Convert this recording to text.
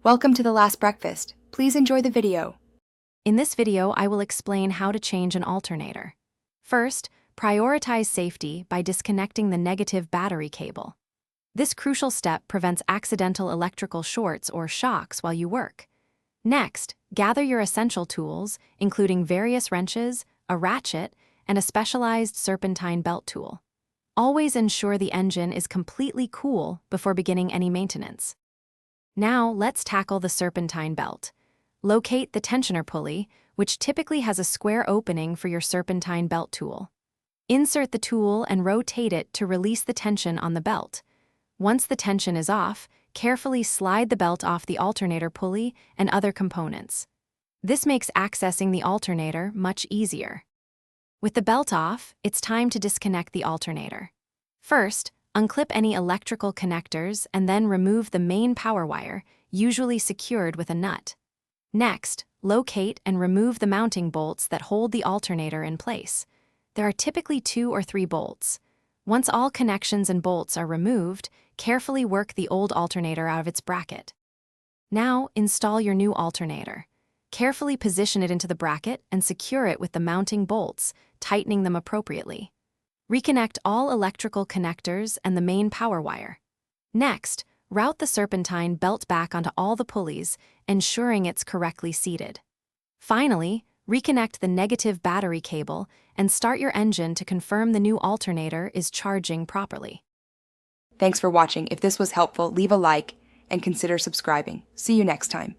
Welcome to The Last Breakfast. Please enjoy the video. In this video, I will explain how to change an alternator. First, prioritize safety by disconnecting the negative battery cable. This crucial step prevents accidental electrical shorts or shocks while you work. Next, gather your essential tools, including various wrenches, a ratchet, and a specialized serpentine belt tool. Always ensure the engine is completely cool before beginning any maintenance. Now, let's tackle the serpentine belt. Locate the tensioner pulley, which typically has a square opening for your serpentine belt tool. Insert the tool and rotate it to release the tension on the belt. Once the tension is off, carefully slide the belt off the alternator pulley and other components. This makes accessing the alternator much easier. With the belt off, it's time to disconnect the alternator. First, unclip any electrical connectors and then remove the main power wire, usually secured with a nut. Next, locate and remove the mounting bolts that hold the alternator in place. There are typically 2 or 3 bolts. Once all connections and bolts are removed, carefully work the old alternator out of its bracket. Now, install your new alternator. Carefully position it into the bracket and secure it with the mounting bolts, tightening them appropriately. Reconnect all electrical connectors and the main power wire. Next, route the serpentine belt back onto all the pulleys, ensuring it's correctly seated. Finally, reconnect the negative battery cable and start your engine to confirm the new alternator is charging properly. Thanks for watching. If this was helpful, leave a like and consider subscribing. See you next time.